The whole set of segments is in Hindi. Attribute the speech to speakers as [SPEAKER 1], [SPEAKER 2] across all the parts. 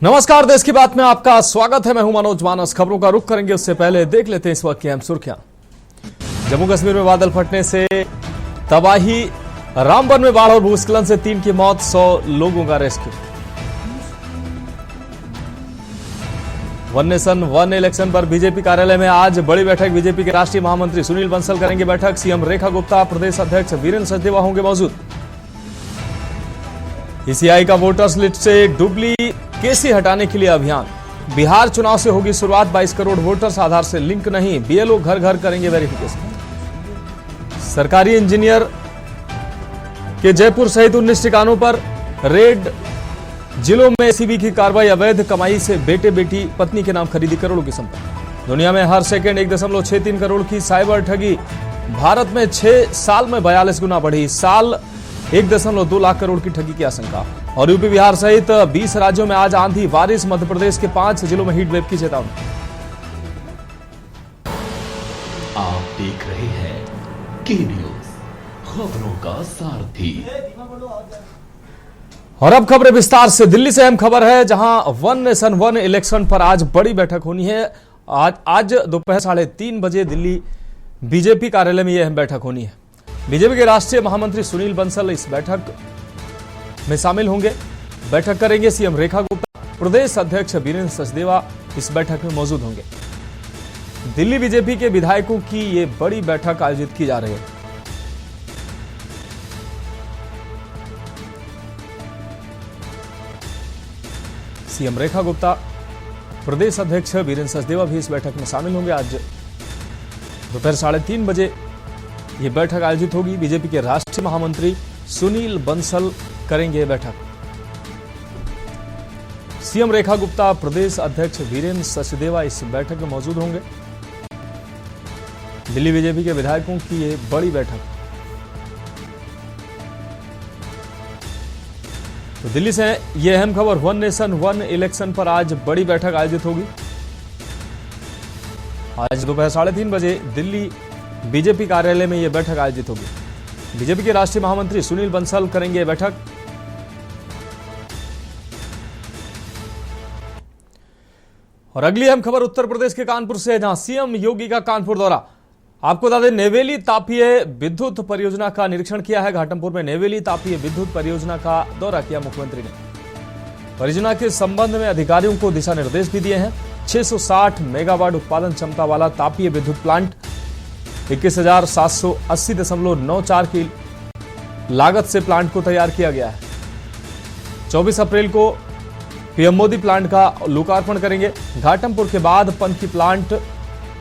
[SPEAKER 1] नमस्कार, देश की बात में आपका स्वागत है। मैं हूं मनोज मानस। खबरों का रुख करेंगे उससे पहले देख लेते हैं इस वक्त की अहम सुर्खियां। जम्मू कश्मीर में बादल फटने से तबाही, रामबन में बाढ़ और भूस्खलन से 3 की मौत, 100 लोगों का rescue. One nation one election पर बीजेपी कार्यालय में आज बड़ी बैठक। बीजेपी के राष्ट्रीय महामंत्री सुनील बंसल करेंगे बैठक। सीएम रेखा गुप्ता, प्रदेश अध्यक्ष वीरेंद्र सचदेवा होंगे मौजूद। ईसीआई का वोटर्स लिस्ट से डुप्लीकेसी हटाने के लिए अभियान। बिहार चुनाव से होगी शुरुआत। 22 करोड़ वोटर्स आधार से लिंक नहीं, बीएलओ घर घर करेंगे वेरिफिकेशन। सरकारी इंजीनियर के जयपुर सहित 19 ठिकानों पर रेड। जिलों में एसीबी की कार्रवाई। अवैध कमाई से बेटे बेटी पत्नी के नाम खरीदी करोड़ों की संपत्ति। दुनिया में हर सेकेंड 1.63 करोड़ की साइबर ठगी। भारत में 6 साल में 42 गुना बढ़ी। साल 1.2 लाख करोड़ की ठगी की आशंका। और यूपी बिहार सहित 20 राज्यों में आज आंधी बारिश। मध्य प्रदेश के 5 जिलों में हीट वेव की चेतावनी।
[SPEAKER 2] आप देख रहे हैं के न्यूज, खबरों का सारथी।
[SPEAKER 1] और अब खबरें विस्तार से। दिल्ली से अहम खबर है, जहां वन नेशन वन इलेक्शन पर आज बड़ी बैठक होनी है। आज दोपहर 3:30 बजे दिल्ली बीजेपी कार्यालय में यह अहम बैठक होनी है। बीजेपी के राष्ट्रीय महामंत्री सुनील बंसल इस बैठक में शामिल होंगे। बैठक करेंगे सीएम रेखा गुप्ता। प्रदेश अध्यक्ष वीरेंद्र सचदेवा इस बैठक में मौजूद होंगे। दिल्ली बीजेपी के विधायकों की यह बड़ी बैठक आयोजित की जा रही है। सीएम रेखा गुप्ता, प्रदेश अध्यक्ष वीरेंद्र सचदेवा भी इस बैठक में शामिल होंगे। आज दोपहर 3:30 बजे यह बैठक आयोजित होगी। बीजेपी के राष्ट्रीय महामंत्री सुनील बंसल करेंगे बैठक। सीएम रेखा गुप्ता, प्रदेश अध्यक्ष वीरेंद्र सचदेवा इस बैठक में मौजूद होंगे। दिल्ली बीजेपी के विधायकों की यह बड़ी बैठक। तो दिल्ली से यह अहम खबर। वन नेशन वन इलेक्शन पर आज बड़ी बैठक आयोजित होगी। आज दोपहर 3:30 बजे दिल्ली बीजेपी कार्यालय में यह बैठक आयोजित होगी। बीजेपी के राष्ट्रीय महामंत्री सुनील बंसल करेंगे बैठक। और अगली अहम खबर उत्तर प्रदेश के कानपुर से है, जहां सीएम योगी का कानपुर दौरा। आपको बता दें, नेवेली तापीय विद्युत परियोजना का निरीक्षण किया है। घाटमपुर में नेवेली तापीय विद्युत परियोजना का दौरा किया मुख्यमंत्री ने। परियोजना के संबंध में अधिकारियों को दिशा निर्देश भी दिए हैं। 660 मेगावाट उत्पादन क्षमता वाला तापीय विद्युत प्लांट 21,780.94 की लागत से प्लांट को तैयार किया गया है। 24 अप्रैल को पीएम मोदी प्लांट का लोकार्पण करेंगे। घाटमपुर के बाद पनकी प्लांट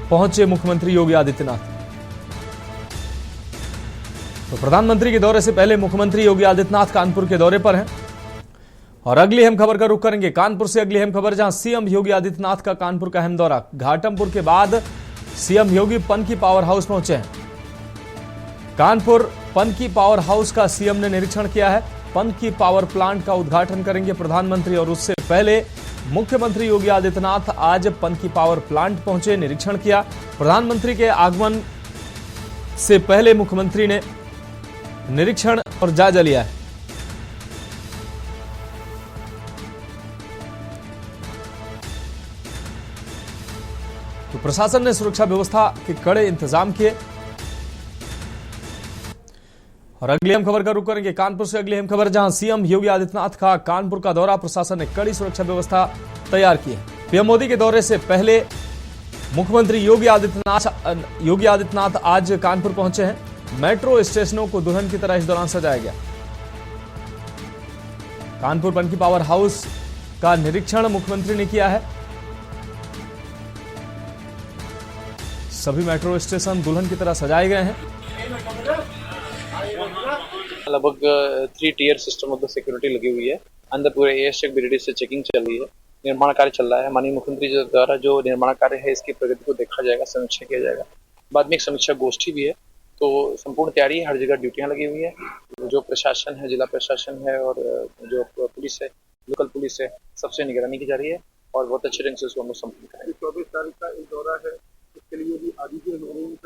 [SPEAKER 1] पहुंचे मुख्यमंत्री योगी आदित्यनाथ। तो प्रधानमंत्री के दौरे से पहले मुख्यमंत्री योगी आदित्यनाथ कानपुर के दौरे पर हैं। और अगली अहम खबर का रुख करेंगे कानपुर से। अगली अहम खबर, जहां सीएम योगी आदित्यनाथ का कानपुर का अहम दौरा। घाटमपुर के बाद सीएम योगी पनकी पावर हाउस पहुंचे हैं। कानपुर पनकी पावर हाउस का सीएम ने निरीक्षण किया है। पनकी पावर प्लांट का उद्घाटन करेंगे प्रधानमंत्री। और उससे पहले मुख्यमंत्री योगी आदित्यनाथ आज पनकी पावर प्लांट पहुंचे, निरीक्षण किया। प्रधानमंत्री के आगमन से पहले मुख्यमंत्री ने निरीक्षण और जायजा लिया है। तो प्रशासन ने सुरक्षा व्यवस्था के कड़े इंतजाम किए। और अगली अहम खबर का रुख करेंगे कानपुर से। अगली अहम खबर, जहां सीएम योगी आदित्यनाथ का कानपुर का दौरा। प्रशासन ने कड़ी सुरक्षा व्यवस्था तैयार की है। पीएम मोदी के दौरे से पहले मुख्यमंत्री योगी आदित्यनाथ आज कानपुर पहुंचे हैं। मेट्रो स्टेशनों को दुल्हन की तरह इस दौरान सजाया गया। कानपुर पनकी पावर हाउस का निरीक्षण मुख्यमंत्री ने किया है। सभी मेट्रो स्टेशन दुल्हन की तरह सजाए गए हैं।
[SPEAKER 3] लगभग 3 tier system of the security लगी हुई है। अंदर पूरे एयर चेक बीडीडी से चेकिंग चल रही है। निर्माण कार्य चल रहा है। माननीय मुख्यमंत्री जी द्वारा जो निर्माण कार्य है, इसकी प्रगति को देखा जाएगा, समीक्षा किया जाएगा। बाद में एक समीक्षा गोष्ठी भी है। तो संपूर्ण तैयारी है। हर जगह ड्यूटियां लगी हुई है। जो प्रशासन है, जिला प्रशासन है और जो पुलिस है, लोकल पुलिस है, सबसे निगरानी की जा रही है और बहुत अच्छे ढंग से उसको हम लोग संपन्न करेंगे। 24 तारीख का एक दौरा है, इसके लिए भी आदि की तैयारी।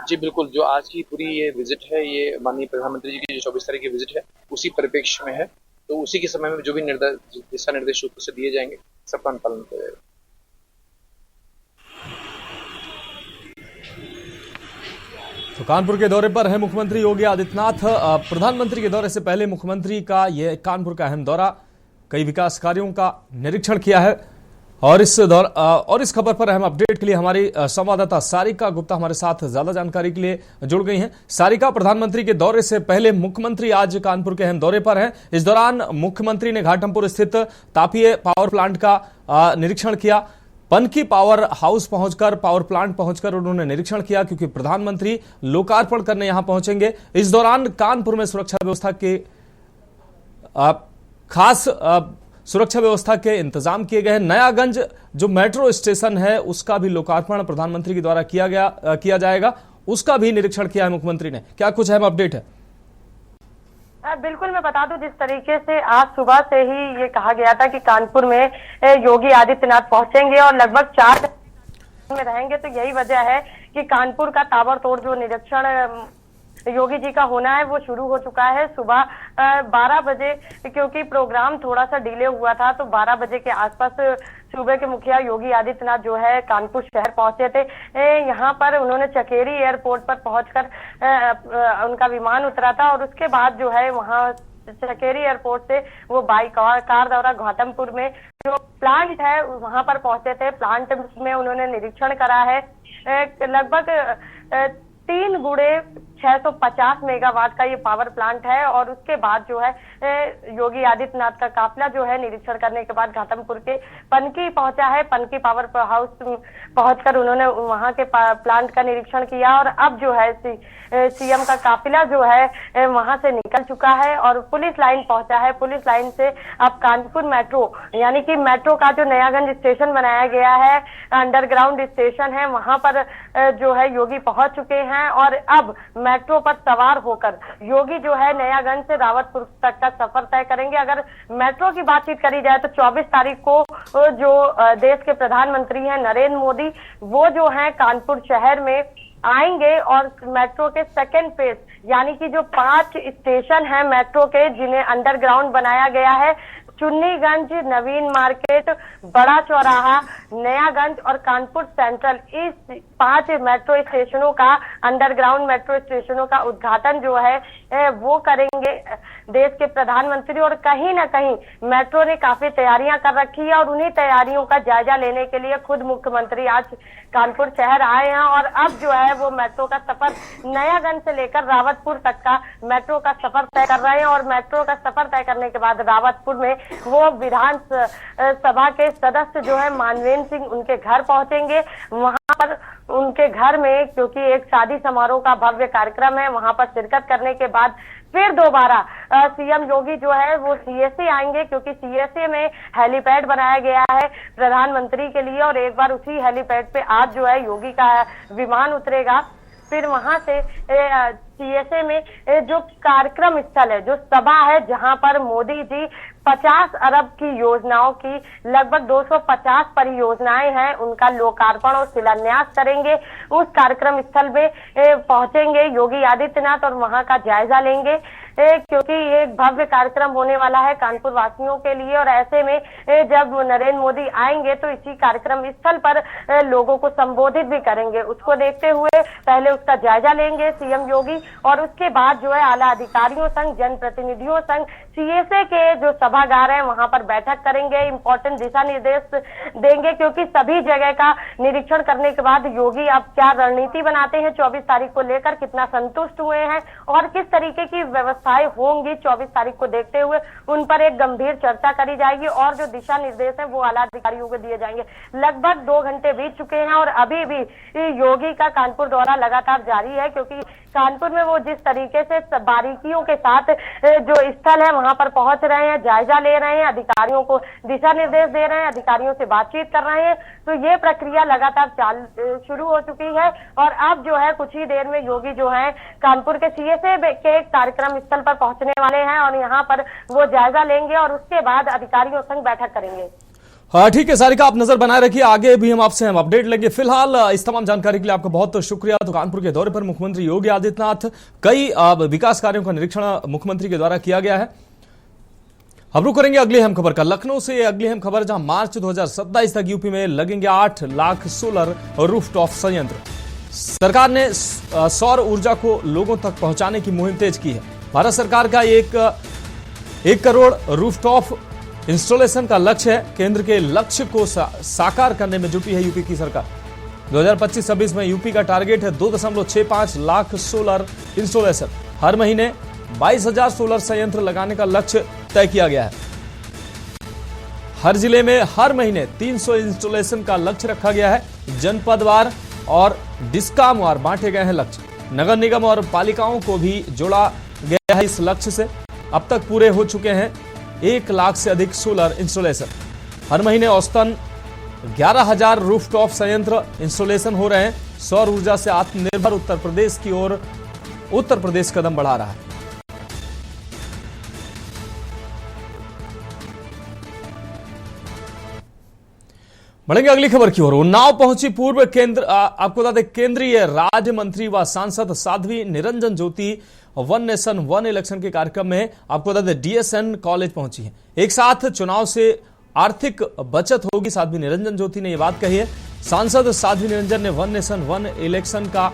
[SPEAKER 3] जी बिल्कुल, जो आज की पूरी ये विजिट है, ये माननीय प्रधानमंत्री जी की जो 24 तारीख की विजिट है, उसी परिप्रेक्ष्य में है। तो उसी के समय में जो भी दिशा निर्देश ऊपर से दिए जाएंगे सबका अनुपालन किया जाएगा।
[SPEAKER 1] तो कानपुर के दौरे पर है मुख्यमंत्री योगी आदित्यनाथ। प्रधानमंत्री के दौरे से पहले मुख्यमंत्री का यह कानपुर का अहम दौरा, कई विकास कार्यों का निरीक्षण किया है। और इस खबर पर अहम अपडेट के लिए हमारी संवाददाता सारिका गुप्ता हमारे साथ ज्यादा जानकारी के लिए जुड़ गई हैं। सारिका, प्रधानमंत्री के दौरे से पहले मुख्यमंत्री आज कानपुर के अहम दौरे पर हैं। इस दौरान मुख्यमंत्री ने घाटमपुर स्थित तापीय पावर प्लांट का निरीक्षण किया। पनकी पावर हाउस पहुंचकर, पावर प्लांट पहुंचकर उन्होंने निरीक्षण किया, क्योंकि प्रधानमंत्री लोकार्पण करने यहां पहुंचेंगे। इस दौरान कानपुर में सुरक्षा व्यवस्था के खास सुरक्षा व्यवस्था के इंतजाम किए गए हैं। नयागंज जो मेट्रो स्टेशन है उसका भी लोकार्पण प्रधानमंत्री के द्वारा किया जाएगा, उसका भी निरीक्षण किया है मुख्यमंत्री ने। क्या कुछ अहम अपडेट है?
[SPEAKER 4] बिल्कुल, मैं बता दूं, जिस तरीके से आज सुबह से ही ये कहा गया था कि कानपुर में योगी आदित्यनाथ पहुंचेंगे और लगभग 4 में रहेंगे, तो यही वजह है कि कानपुर का ताबड़तोड़ जो निरीक्षण योगी जी का होना है वो शुरू हो चुका है। सुबह 12 बजे, क्योंकि प्रोग्राम थोड़ा सा डिले हुआ था, तो 12 बजे के आसपास सूबे के मुखिया योगी आदित्यनाथ जो है कानपुर शहर पहुंचे थे। यहाँ पर उन्होंने चकेरी एयरपोर्ट पर पहुंचकर उनका विमान उतरा था और उसके बाद जो है वहाँ चकेरी एयरपोर्ट से वो बाई कार द्वारा घाटमपुर में जो प्लांट है वहां पर पहुंचे थे। प्लांट में उन्होंने निरीक्षण करा है। लगभग 3 गुणे 650 मेगावाट का ये पावर प्लांट है और उसके बाद जो है योगी आदित्यनाथ का काफिला जो है निरीक्षण करने के बाद घाटमपुर के पनकी पहुंचा है। पनकी पावर हाउस पहुंचकर उन्होंने वहां के प्लांट का निरीक्षण किया और अब जो है सीएम का काफिला जो है वहां से निकल चुका है और पुलिस लाइन पहुंचा है। पुलिस लाइन से अब कानपुर मेट्रो, यानी कि मेट्रो का जो नयागंज स्टेशन बनाया गया है, अंडरग्राउंड स्टेशन है, वहां पर जो है योगी पहुंच चुके हैं और अब मेट्रो पर सवार होकर योगी जो है नयागंज से रावतपुर तक का सफर तय करेंगे। अगर मेट्रो की बातचीत करी जाए तो 24 तारीख को जो देश के प्रधानमंत्री हैं नरेंद्र मोदी, वो जो है कानपुर शहर में आएंगे और मेट्रो के सेकेंड फेज, यानी कि जो 5 स्टेशन हैं मेट्रो के जिन्हें अंडरग्राउंड बनाया गया है, चुन्नीगंज, नवीन मार्केट, बड़ा चौराहा, नयागंज और कानपुर सेंट्रल, इस 5 मेट्रो स्टेशनों का, अंडरग्राउंड मेट्रो स्टेशनों का उद्घाटन जो है वो करेंगे देश के प्रधानमंत्री। और कहीं ना कहीं मेट्रो ने काफी तैयारियां कर रखी है और उन्हीं तैयारियों का जायजा लेने के लिए खुद मुख्यमंत्री आज कानपुर शहर आए हैं और अब जो है वो मेट्रो का सफर नयागंज से लेकर रावतपुर तक का मेट्रो का सफर तय कर रहे हैं और मेट्रो का सफर तय करने के बाद रावतपुर में वो विधान सभा के सदस्य जो है मानवेंद्र सिंह उनके घर पहुंचेंगे। वहां पर उनके घर में, क्योंकि एक शादी समारोह का भव्य कार्यक्रम है, वहां पर शिरकत करने के बाद फिर दोबारा सीएम योगी जो है वो सीएसए आएंगे, क्योंकि सीएसए में हेलीपैड बनाया गया है प्रधानमंत्री के लिए और एक बार उसी हेलीपैड पे आज जो है योगी का विमान उतरेगा। फिर वहां से सीएसए में जो कार्यक्रम स्थल है, जो सभा है, जहां पर मोदी जी 50 अरब की योजनाओं की लगभग 250 परियोजनाएं हैं, उनका लोकार्पण और शिलान्यास करेंगे। उस कार्यक्रम स्थल में पहुंचेंगे योगी आदित्यनाथ और वहां का जायजा लेंगे, क्योंकि ये एक भव्य कार्यक्रम होने वाला है कानपुर वासियों के लिए और ऐसे में जब नरेंद्र मोदी आएंगे तो इसी कार्यक्रम स्थल पर लोगों को संबोधित भी करेंगे। उसको देखते हुए पहले उसका जायजा लेंगे सीएम योगी और उसके बाद जो है आला अधिकारियों संग, जनप्रतिनिधियों संग, सीएसए के जो सभागार है वहां पर बैठक करेंगे, इंपॉर्टेंट दिशा निर्देश देंगे, क्योंकि सभी जगह का निरीक्षण करने के बाद योगी अब क्या रणनीति बनाते हैं 24 तारीख को लेकर, कितना संतुष्ट हुए हैं और किस तरीके की व्यवस्थाएं होंगी 24 तारीख को देखते हुए, उन पर एक गंभीर चर्चा करी जाएगी और जो दिशा निर्देश है वो आला अधिकारियों को दिए जाएंगे। लगभग 2 घंटे बीत चुके हैं और अभी भी योगी का कानपुर दौरा लगातार जारी है, क्योंकि कानपुर में वो जिस तरीके से बारीकियों के साथ जो स्थल है वहां पर पहुंच रहे हैं, जायजा ले रहे हैं, अधिकारियों को दिशा निर्देश दे रहे हैं, अधिकारियों से बातचीत कर रहे हैं, तो ये प्रक्रिया लगातार शुरू हो चुकी है और अब जो है कुछ ही देर में योगी जो है कानपुर के सीएसए के कार्यक्रम स्थल पर पहुंचने वाले हैं और यहाँ पर वो जायजा लेंगे और उसके बाद अधिकारियों संग बैठक करेंगे।
[SPEAKER 1] हाँ ठीक है सारिका, आप नजर बनाए रखिए, आगे भी हम आपसे अपडेट लेंगे। फिलहाल इस तमाम जानकारी के लिए आपका बहुत शुक्रिया। तो कानपुर के दौरे पर मुख्यमंत्री योगी आदित्यनाथ, कई विकास कार्यों का निरीक्षण मुख्यमंत्री के द्वारा किया गया है। अब रुक करेंगे अगली अहम खबर का। लखनऊ से अगली अहम खबर, जहां मार्च 2027 तक यूपी में लगेंगे 8 लाख सोलर रूफटॉप संयंत्र। सरकार ने सौर ऊर्जा को लोगों तक पहुंचाने की मुहिम तेज की है। भारत सरकार का 1 करोड़ रूफटॉप इंस्टॉलेशन का लक्ष्य है। केंद्र के लक्ष्य को साकार करने में जुटी है यूपी की सरकार। 2025-26 में यूपी का टारगेट है 2.65 लाख सोलर इंस्टॉलेशन। हर महीने 22,000 सोलर संयंत्र लगाने का लक्ष्य तय किया गया है। हर जिले में हर महीने 300 इंस्टॉलेशन का लक्ष्य रखा गया है। जनपदवार और डिस्कामवार बांटे गए हैं लक्ष्य। नगर निगम और पालिकाओं को भी जोड़ा गया है इस लक्ष्य से। अब तक पूरे हो चुके हैं 1 लाख से अधिक सोलर इंस्टॉलेशन। हर महीने औसतन 11,000 रूफटॉप संयंत्र इंस्टॉलेशन हो रहे हैं। सौर ऊर्जा से आत्मनिर्भर उत्तर प्रदेश की ओर उत्तर प्रदेश कदम बढ़ा रहा है। बढ़ेंगे अगली खबर की ओर। उन्नाव पहुंची पूर्व आपको बता दें केंद्रीय राज्य मंत्री व सांसद Sadhvi Niranjan Jyoti one nation one election के कार्यक्रम में आपको बता दें डीएसएन कॉलेज पहुंची है। एक साथ चुनाव से आर्थिक बचत होगी, साध्वी निरंजन ज्योति ने यह बात कही है। सांसद साध्वी निरंजन ने वन नेशन वन इलेक्शन का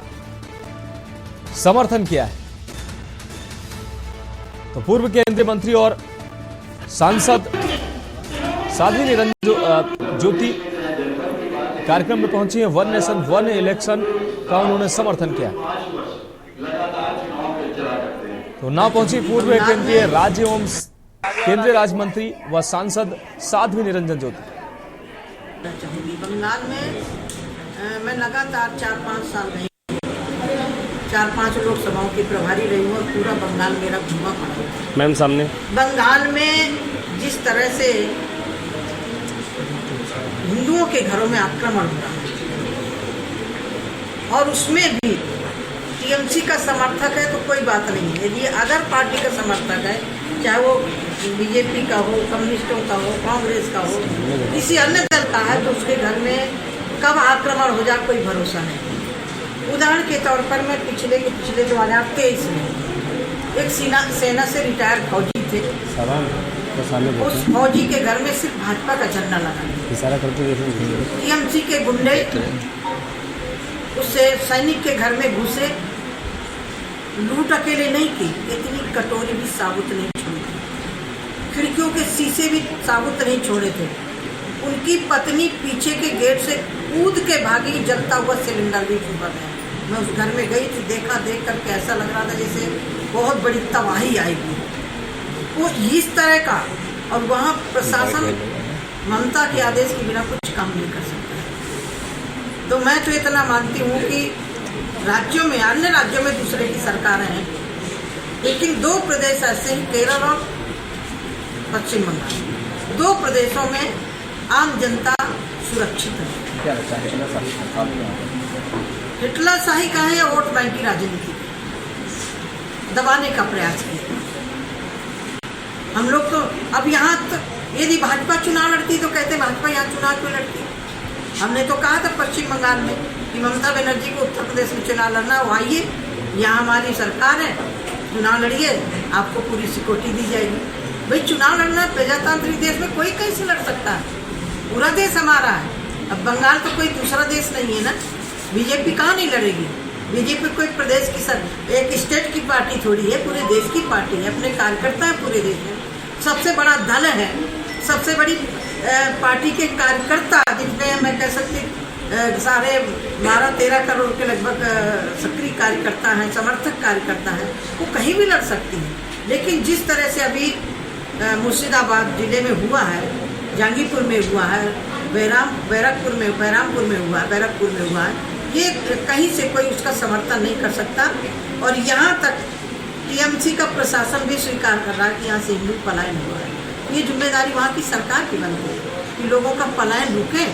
[SPEAKER 1] समर्थन किया है। तो पूर्व केंद्रीय मंत्री और सांसद साध्वी निरंजन ज्योति कार्यक्रम में पहुंची है। वन नेशन वन इलेक्शन का उन्होंने समर्थन किया। तो ना पहुंची पूर्व केंद्रीय राज्य मंत्री व सांसद साध्वी निरंजन ज्योति।
[SPEAKER 5] बंगाल में मैं लगातार 4-5 साल रही, 4-5 लोकसभाओं की प्रभारी रही हूँ और पूरा बंगाल मेरा घूमा पड़ा।
[SPEAKER 1] मैम सामने
[SPEAKER 5] बंगाल में जिस तरह से हिंदुओं के घरों में आक्रमण हुआ और उसमें भी टीएमसी का समर्थक है तो कोई बात नहीं है। यदि अदर पार्टी का समर्थक है, चाहे वो बीजेपी का हो, कम्युनिस्टों का हो, कांग्रेस का हो, किसी अन्य दल का है, तो उसके घर में कब आक्रमण हो जाए कोई भरोसा नहीं। उदाहरण के तौर पर मैं पिछले 2023 में एक सेना से रिटायर्ड फौजी थे। उस फौजी के घर में सिर्फ भाजपा का झंडा लगा। टीएमसी के गुंडे उससे सैनिक के घर में घुसे, लूट अकेले नहीं की, इतनी कटोरी भी साबुत नहीं छोड़ी थी, खिड़कियों के शीशे भी साबुत नहीं छोड़े थे। उनकी पत्नी पीछे के गेट से कूद के भागी, जलता हुआ सिलेंडर भी छुपा गया। मैं उस घर में गई थी, देख करके ऐसा लग रहा था जैसे बहुत बड़ी तबाही आएगी। वो इस तरह का, और वहाँ प्रशासन ममता के आदेश के बिना कुछ काम नहीं कर सकता। तो मैं तो इतना मानती हूँ कि राज्यों में, अन्य राज्यों में दूसरे की सरकारें हैं, लेकिन 2 प्रदेश ऐसे हैं, केरल और पश्चिम बंगाल, 2 प्रदेशों में आम जनता सुरक्षित है। हिटलर शाही का है या वोट बैंक की राजनीति दबाने का प्रयास किया। हम लोग तो अब यहाँ यदि भाजपा चुनाव लड़ती तो कहते भाजपा यहाँ चुनाव क्यों लड़ती। हमने तो कहा था पश्चिम बंगाल में कि ममता बनर्जी को उत्तर प्रदेश में चुनाव लड़ना, वो आइए, यहाँ हमारी सरकार है, चुनाव लड़िए, आपको पूरी सिक्योरिटी दी जाएगी। भाई चुनाव लड़ना प्रजातांत्रिक देश में कोई कैसे लड़ सकता है, पूरा देश हमारा है। अब बंगाल तो कोई दूसरा देश नहीं है ना, बीजेपी कहाँ नहीं लड़ेगी। बीजेपी कोई प्रदेश की एक स्टेट की पार्टी थोड़ी है, पूरे देश की पार्टी है, अपने कार्यकर्ता है पूरे देश में, सबसे बड़ा दल है, सबसे बड़ी पार्टी के कार्यकर्ता, जिनमें मैं कह सकती 12-13 करोड़ के लगभग सक्रिय कार्यकर्ता हैं, समर्थक कार्यकर्ता हैं, वो कहीं भी लड़ सकती हैं। लेकिन जिस तरह से अभी मुर्शिदाबाद जिले में हुआ है, जहांगीरपुर में हुआ है, बैरकपुर में हुआ है, ये कहीं से कोई उसका समर्थन नहीं कर सकता। और यहाँ तक टीएमसी का प्रशासन भी स्वीकार कर रहा है कि यहाँ से हिंदू पलायन हुआ है। ये जिम्मेदारी वहाँ की सरकार की बनती है कि लोगों का पलायन रुके।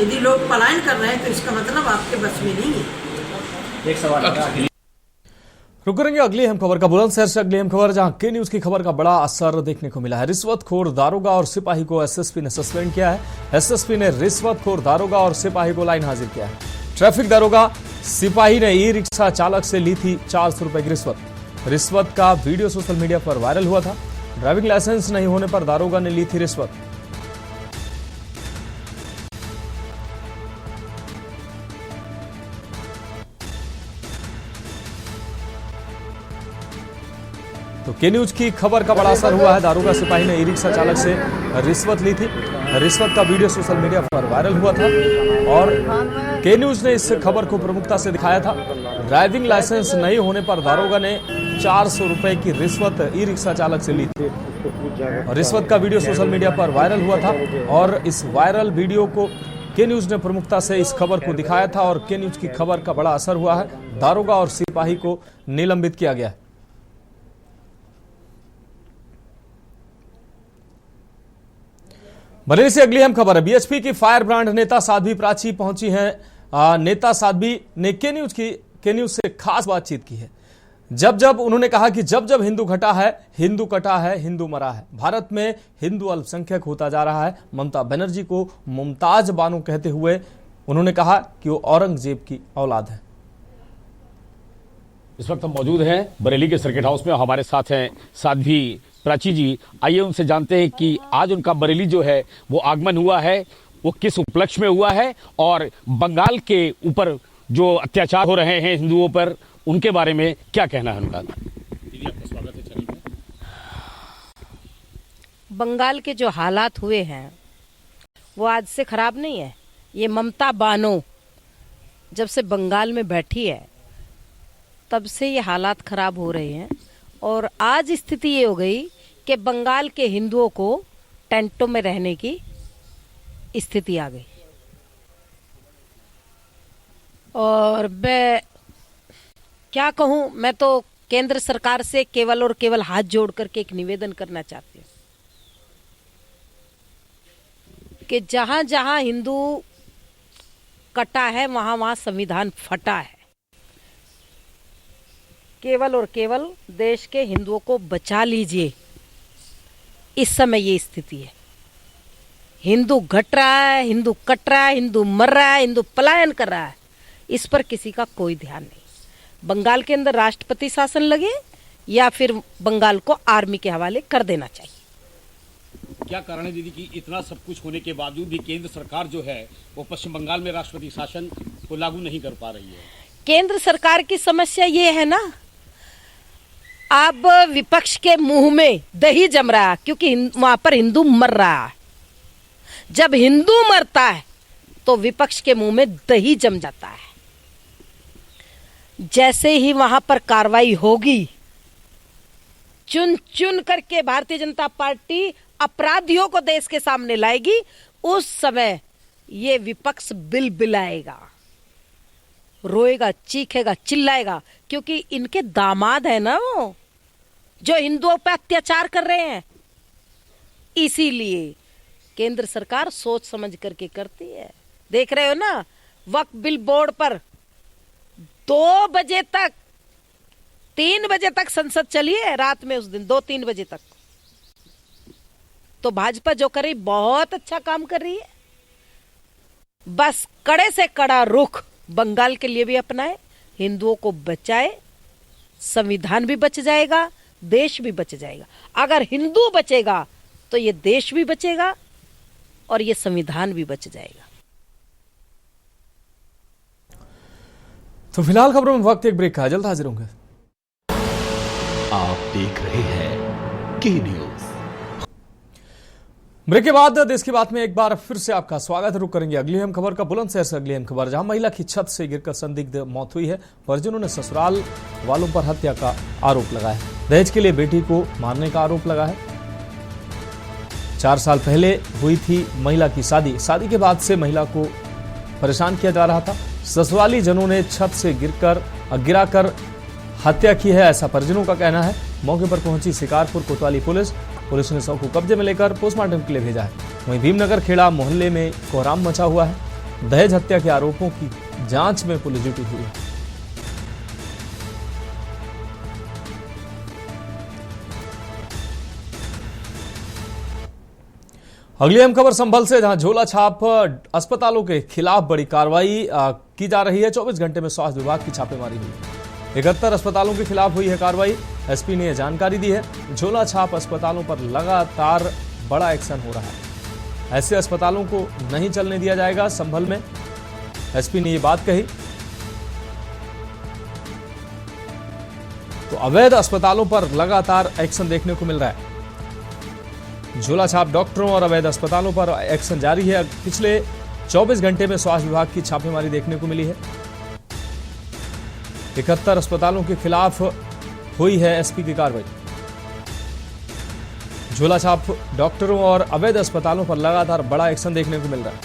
[SPEAKER 5] यदि लोग पलायन कर रहे हैं तो इसका मतलब आपके बस में नहीं है।
[SPEAKER 1] एक सवाल रुक करेंगे अगली अहम खबर का। बुलंदशहर से अगली अहम खबर, जहां के न्यूज की खबर का बड़ा असर देखने को मिला है। रिश्वतखोर दारोगा और सिपाही को एसएसपी ने सस्पेंड किया है। एसएसपी ने रिश्वतखोर दारोगा और सिपाही को लाइन हाजिर किया है। ट्रैफिक दारोगा सिपाही ने ई रिक्शा चालक से ली थी 400 रुपए की रिश्वत। रिश्वत का वीडियो सोशल मीडिया पर वायरल हुआ था। ड्राइविंग लाइसेंस नहीं होने पर दारोगा ने ली थी रिश्वत। तो के न्यूज की खबर का बड़ा असर हुआ है। दारोगा सिपाही ने ई रिक्शा चालक से रिश्वत ली थी। रिश्वत का वीडियो सोशल मीडिया पर वायरल हुआ था और के न्यूज ने इस खबर को प्रमुखता से दिखाया था। ड्राइविंग लाइसेंस नहीं होने पर दारोगा ने 400 रुपए की रिश्वत ई रिक्शा चालक से ली थी। रिश्वत का वीडियो सोशल मीडिया पर वायरल हुआ था और इस वायरल वीडियो को के न्यूज ने प्रमुखता से इस खबर को दिखाया था और के न्यूज की खबर का बड़ा असर हुआ है। दारोगा और सिपाही को निलंबित किया गया है। बरेली से अगली अहम खबर है। बीएचपी की फायर ब्रांड नेता साध्वी प्राची पहुंची हैं। नेता साध्वी ने के न्यूज से खास बातचीत की है। जब उन्होंने कहा कि जब हिंदू घटा है, हिंदू कटा है, हिंदू मरा है। भारत में हिंदू अल्पसंख्यक होता जा रहा है। ममता बनर्जी को मुमताज बानो कहते हुए उन्होंने कहा कि वो औरंगजेब की औलाद है।
[SPEAKER 6] इस वक्त हम मौजूद हैं बरेली के सर्किट हाउस में। हमारे साथ हैं साध्वी प्राची जी। आइए उनसे जानते हैं कि आज उनका बरेली जो है वो आगमन हुआ है, वो किस उपलक्ष्य में हुआ है और बंगाल के ऊपर जो अत्याचार हो रहे हैं हिंदुओं पर, उनके बारे में क्या कहना है उनका। दीदी आपका स्वागत है चैनल में।
[SPEAKER 7] बंगाल के जो हालात हुए हैं वो आज से खराब नहीं है। ये ममता बानो जब से बंगाल में बैठी है तब से ये हालात खराब हो रहे हैं और आज स्थिति ये हो गई कि बंगाल के हिंदुओं को टेंटों में रहने की स्थिति आ गई। और मैं क्या कहूं, मैं तो केंद्र सरकार से केवल और केवल हाथ जोड़ करके एक निवेदन करना चाहती हूँ कि जहां जहां हिंदू कटा है वहां वहां संविधान फटा है। केवल और केवल देश के हिंदुओं को बचा लीजिए। इस समय ये स्थिति है। हिंदू घट रहा है, हिंदू कट रहा है, हिंदू मर रहा है, हिंदू पलायन कर रहा है। इस पर किसी का कोई ध्यान नहीं। बंगाल के अंदर राष्ट्रपति शासन लगे या फिर बंगाल को आर्मी के हवाले कर देना चाहिए।
[SPEAKER 6] क्या कारण है दीदी कि इतना सब कुछ होने के बावजूद भी केंद्र सरकार जो है वो पश्चिम बंगाल में राष्ट्रपति शासन को लागू नहीं कर पा रही है?
[SPEAKER 7] केंद्र सरकार की समस्या ये है ना, अब विपक्ष के मुंह में दही जम रहा है क्योंकि वहां पर हिंदू मर रहा है। जब हिंदू मरता है तो विपक्ष के मुंह में दही जम जाता है। जैसे ही वहां पर कार्रवाई होगी, चुन चुन करके भारतीय जनता पार्टी अपराधियों को देश के सामने लाएगी, उस समय ये विपक्ष बिलबिलाएगा, रोएगा, चीखेगा, चिल्लाएगा, क्योंकि इनके दामाद है ना वो जो हिंदुओं पर अत्याचार कर रहे हैं। इसीलिए केंद्र सरकार सोच समझ करके करती है। देख रहे हो ना, वक्फ बिल बोर्ड पर 2 बजे तक 3 बजे तक संसद चली है रात में, उस दिन 2-3 बजे तक। तो भाजपा जो कर रही बहुत अच्छा काम कर रही है। बस कड़े से कड़ा रुख बंगाल के लिए भी अपनाए, हिंदुओं को बचाए, संविधान भी बच जाएगा, देश भी बच जाएगा। अगर हिंदू बचेगा तो ये देश भी बचेगा और ये संविधान भी बच जाएगा।
[SPEAKER 1] तो फिलहाल खबरों में वक्त एक ब्रेक का, जल्द हाजिर होंगे।
[SPEAKER 2] आप देख रहे हैं के न्यूज।
[SPEAKER 1] ब्रेक के बाद देश की बात में एक बार फिर से आपका स्वागत। रुक करेंगे अगली अहम खबर का। बुलंदशहर से अगली अहम खबर, जहां महिला की छत से गिरकर संदिग्ध मौत हुई है। परिजनों ने ससुराल वालों पर हत्या का आरोप लगाया है। दहेज के लिए बेटी को मारने का आरोप लगा है। 4 साल पहले हुई थी महिला की शादी। शादी के बाद से महिला को परेशान किया जा रहा था। ससुराली जनों ने छत से गिराकर हत्या की है, ऐसा परिजनों का कहना है। मौके पर पहुंची शिकारपुर कोतवाली पुलिस ने शव को कब्जे में लेकर पोस्टमार्टम के लिए भेजा है। वहीं भीमनगर खेड़ा मोहल्ले में कोहराम मचा हुआ है। दहेज हत्या के आरोपों की जांच में पुलिस जुटी हुई है। अगली अहम खबर संभल से, जहां झोला छाप अस्पतालों के खिलाफ बड़ी कार्रवाई की जा रही है। 24 घंटे में स्वास्थ्य विभाग की छापेमारी हुई। 71 अस्पतालों के खिलाफ हुई है कार्रवाई। एसपी ने यह जानकारी दी है। झोला छाप अस्पतालों पर लगातार बड़ा एक्शन हो रहा है। ऐसे अस्पतालों को नहीं चलने दिया जाएगा। संभल में एसपी ने यह बात कही। तो अवैध अस्पतालों पर लगातार एक्शन देखने को मिल रहा है। झोला छाप डॉक्टरों और अवैध अस्पतालों पर एक्शन जारी है। पिछले 24 घंटे में स्वास्थ्य विभाग की छापेमारी देखने को मिली है। 71 अस्पतालों के खिलाफ हुई है एसपी की कार्रवाई। झोला छाप डॉक्टरों और अवैध अस्पतालों पर लगातार बड़ा एक्शन देखने को मिल रहा है।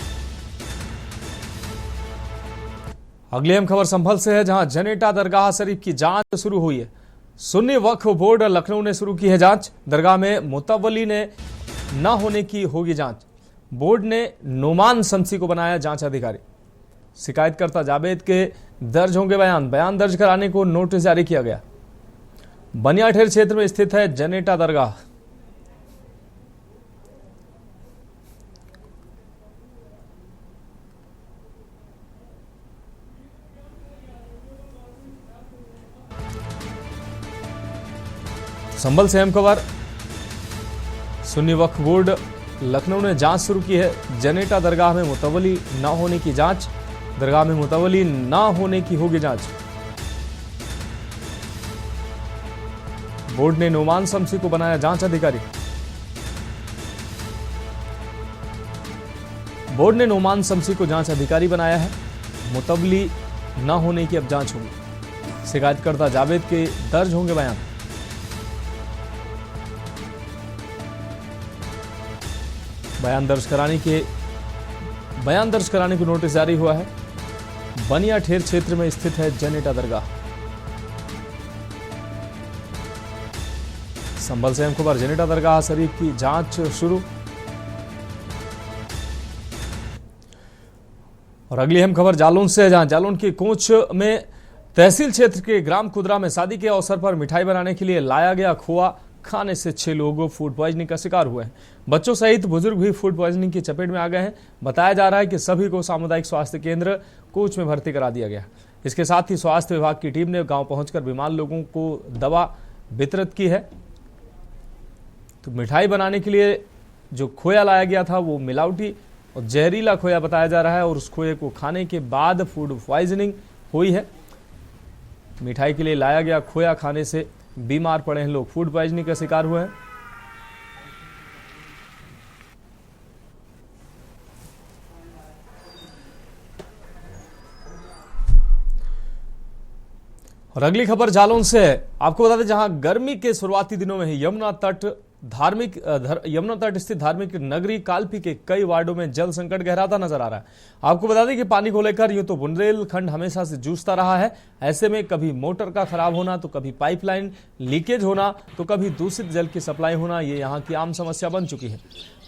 [SPEAKER 1] अगली अहम खबर संभल से है, जहां जनेटा दरगाह शरीफ की जांच शुरू हुई है। सुन्नी वक्फ बोर्ड लखनऊ ने शुरू की है जांच। दरगाह में मुतवल्ली ने न होने की होगी जांच। बोर्ड ने नुमान शमसी को बनाया जांच अधिकारी। शिकायतकर्ता जावेद के दर्ज होंगे बयान दर्ज कराने को नोटिस जारी किया गया। बनियाठेर क्षेत्र में स्थित है जनेटा दरगाह। संभल से अहम खबर, सुन्नी वक्फ बोर्ड लखनऊ ने जांच शुरू की है। जनेटा दरगाह में मुतवल्ली न होने की जांच। दरगाह में मुतवल्ली न होने की होगी जांच। बोर्ड ने नुमान शमसी को बनाया जांच अधिकारी। बोर्ड ने नुमान शमसी को जांच अधिकारी बनाया है। मुतवल्ली न होने की अब जांच होगी। शिकायतकर्ता जावेद के दर्ज होंगे बयान। बयान दर्ज कराने को नोटिस जारी हुआ है। बनियाठेर क्षेत्र में स्थित है जनेटा दरगाह। संभल से अहम खबर, जनेटा दरगाह शरीफ की जांच शुरू। और अगली अहम खबर जालौन से है, जहां जालौन की कोच में तहसील क्षेत्र के ग्राम कुदरा में शादी के अवसर पर मिठाई बनाने के लिए लाया गया खोआ खाने से 6 लोग फूड पॉइजनिंग का शिकार हुए हैं। बच्चों सहित बुजुर्ग भी फूड पॉइजनिंग की चपेट में आ गए हैं। बताया जा रहा है कि सभी को सामुदायिक स्वास्थ्य केंद्र कोच में भर्ती करा दिया गया। इसके साथ ही स्वास्थ्य विभाग की टीम ने गांव पहुंचकर बीमार लोगों को दवा वितरित की है। तो मिठाई बनाने के लिए जो खोया लाया गया था वो मिलावटी और जहरीला खोया बताया जा रहा है, और उस खोए को खाने के बाद फूड पॉइजनिंग हुई है। मिठाई के लिए लाया गया खोया खाने से बीमार पड़े हैं लोग, फूड पॉइजनिंग का शिकार हुए हैं। और अगली खबर जालौन से है। आपको बता दें, जहां गर्मी के शुरुआती दिनों में ही यमुना तट स्थित धार्मिक नगरी कालपी के कई वार्डों में जल संकट गहराता नजर आ रहा है। आपको बता दें कि पानी को लेकर यूं तो बुंदेलखंड हमेशा से जूझता रहा है। ऐसे में कभी मोटर का खराब होना, तो कभी पाइपलाइन लीकेज होना, तो कभी दूषित जल की सप्लाई होना, ये यहाँ की आम समस्या बन चुकी है।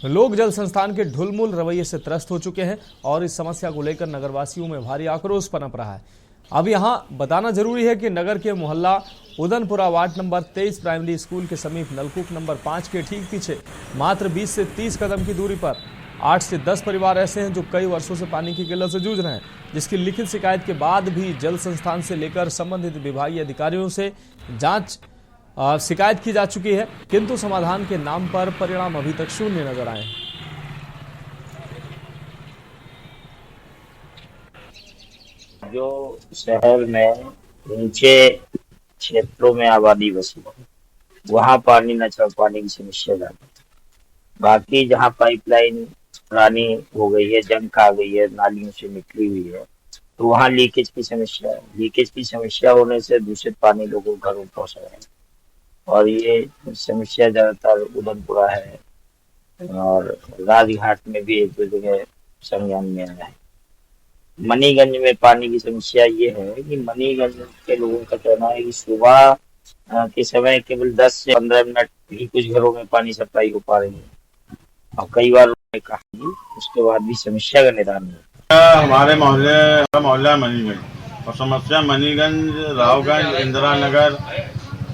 [SPEAKER 1] लोग जल संस्थान के ढुलमुल रवैये से त्रस्त हो चुके हैं और इस समस्या को लेकर नगरवासियों में भारी आक्रोश पनप रहा है। अब यहां बताना जरूरी है कि नगर के मोहल्ला उदनपुरा वार्ड नंबर 23 प्राइमरी स्कूल के समीप नलकूप नंबर 5 के ठीक पीछे मात्र 20 से 30 कदम की दूरी पर 8 से 10 परिवार ऐसे हैं जो कई वर्षों से पानी की किल्लत से जूझ रहे हैं, जिसकी लिखित शिकायत के बाद भी जल संस्थान से लेकर संबंधित विभागीय अधिकारियों से शिकायत की जा चुकी है, किंतु समाधान के नाम पर परिणाम अभी तक शून्य नजर आए हैं।
[SPEAKER 8] जो शहर में नीचे क्षेत्रों में आबादी बसी है, वहाँ पानी न चल पाने की समस्या ज्यादा। बाकी जहाँ पाइपलाइन पुरानी हो गई है, जंग आ गई है, नालियों से निकली हुई है, तो वहाँ लीकेज की समस्या है। लीकेज की समस्या होने से दूषित पानी लोगों को घरों पहुँच रहा है, और ये समस्या ज्यादातर उदनपुरा है और राजघाट में भी एक दो जगह संज्ञान में आया है। मनीगंज में पानी की समस्या ये है कि मनीगंज के लोगों का कहना है कि सुबह के समय केवल 10 से 15 मिनट ही कुछ घरों में पानी सप्लाई हो पा रही है, और कई बार उन्होंने कहा कि उसके बाद भी समस्या का निदान नहीं।
[SPEAKER 9] हमारे मोहल्ला मनीगंज, और समस्या मनीगंज, रावगंज, इंदिरा नगर,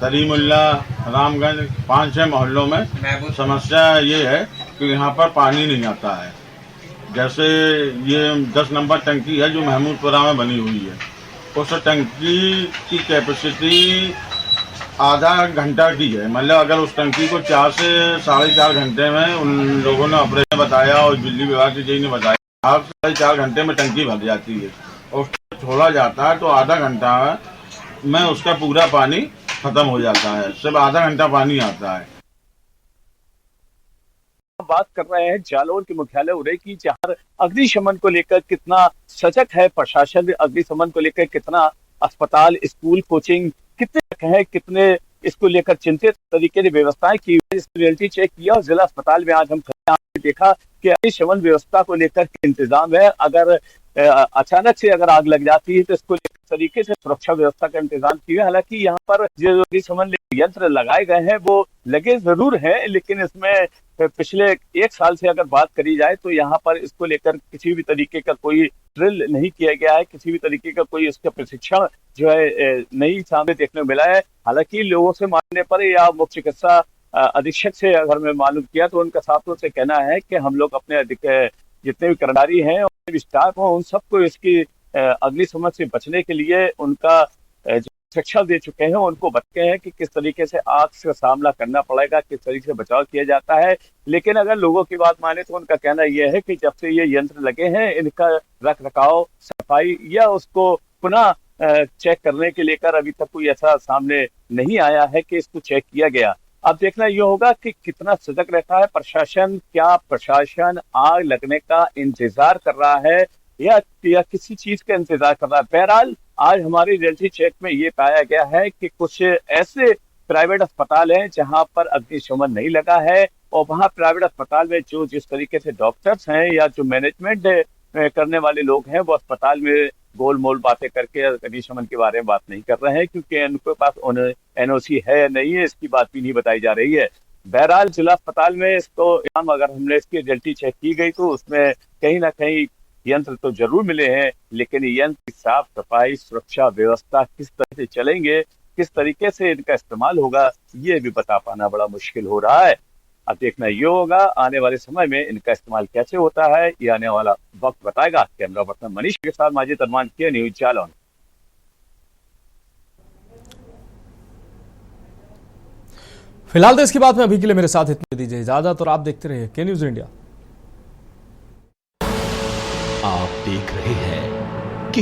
[SPEAKER 9] तरीमुल्ला, रामगंज, 5-6 मोहल्लों में समस्या ये है कि यहाँ पर पानी नहीं आता है। जैसे ये 10 नंबर टंकी है जो महमूदपुरा में बनी हुई है, उस टंकी की कैपेसिटी आधा घंटा की है। मतलब अगर उस टंकी को 4 से 4.5 घंटे में उन लोगों ने ऑपरेटर बताया और बिजली विभाग के जी ने बताया 4 घंटे में टंकी भर जाती है और उसको छोड़ा जाता है तो आधा घंटा में उसका पूरा पानी खत्म हो जाता है, सिर्फ आधा घंटा पानी आता है।
[SPEAKER 10] बात कर रहे हैं जालौर के मुख्यालय उरई की, जहां अग्निशमन को लेकर कितना सजग है प्रशासन, अग्निशमन को लेकर कितना अस्पताल, स्कूल, कोचिंग कितने है, कितने इसको लेकर चिंतित तरीके से व्यवस्थाएं की। रियलिटी चेक किया और जिला अस्पताल में आज हम देखा कि अग्निशमन व्यवस्था को लेकर इंतजाम है। अगर अचानक से अगर आग लग जाती है तो इसको तरीके से सुरक्षा व्यवस्था का इंतजाम किया। हालांकि यहाँ पर जो अग्निशमन यंत्र लगाए गए हैं वो लगे जरूर हैं, लेकिन इसमें पिछले 1 साल से अगर बात करी जाए तो यहाँ पर इसको लेकर किसी भी तरीके का कोई ड्रिल नहीं किया गया है, किसी भी तरीके का कोई इसका प्रशिक्षण जो है नहीं सामने देखने को मिला है। हालांकि लोगों से मानने पर या मुख्य चिकित्सा अधीक्षक से अगर मैं मालूम किया तो उनका साफ तौर से कहना है कि हम लोग अपने जितने भी कर्मचारी हैं और भी स्टाफ हो उन सबको इसकी अग्निशमन से बचने के लिए उनका शिक्षा दे चुके हैं, उनको बताते हैं कि किस तरीके से आग से सामना करना पड़ेगा, किस तरीके से बचाव किया जाता है। लेकिन अगर लोगों की बात माने तो उनका कहना यह है कि जब से ये यंत्र लगे हैं इनका रख रखाव, सफाई या उसको पुनः चेक करने के लेकर अभी तक कोई ऐसा सामने नहीं आया है कि इसको चेक किया गया। अब देखना यह होगा कि कितना सजग रहता है प्रशासन। क्या प्रशासन आग लगने का इंतजार कर रहा है या किसी चीज का इंतजार कर रहा है? बहरहाल आज हमारी रियलिटी चेक में ये पाया गया है कि कुछ ऐसे प्राइवेट अस्पताल हैं जहां पर अग्निशमन नहीं लगा है और वहां प्राइवेट अस्पताल में जो जिस तरीके से डॉक्टर्स हैं या जो मैनेजमेंट करने वाले लोग हैं वो अस्पताल में गोलमोल बातें करके अग्निशमन के बारे में बात नहीं कर रहे हैं, क्योंकि उनके पास एनओसी है या नहीं है इसकी बात भी नहीं बताई जा रही है। बहरहाल जिला अस्पताल में इसको अगर हमने इसकी रियलिटी चेक की गई तो उसमें कहीं ना कहीं यंत्र तो जरूर मिले हैं, लेकिन यंत्र की साफ सफाई, सुरक्षा व्यवस्था किस तरह से चलेंगे, किस तरीके से इनका इस्तेमाल होगा, ये भी बता पाना बड़ा मुश्किल हो रहा है। अब देखना ये होगा आने वाले समय में इनका इस्तेमाल कैसे होता है, ये आने वाला वक्त बताएगा। कैमरा पर्सन मनीष के साथ माजिद अरमान के न्यूज जालौन।
[SPEAKER 1] फिलहाल तो इसकी बात में अभी के लिए मेरे साथ इतने दीजिए इजाजत और आप देखते रहिए के न्यूज इंडिया।
[SPEAKER 2] आप देख रहे हैं के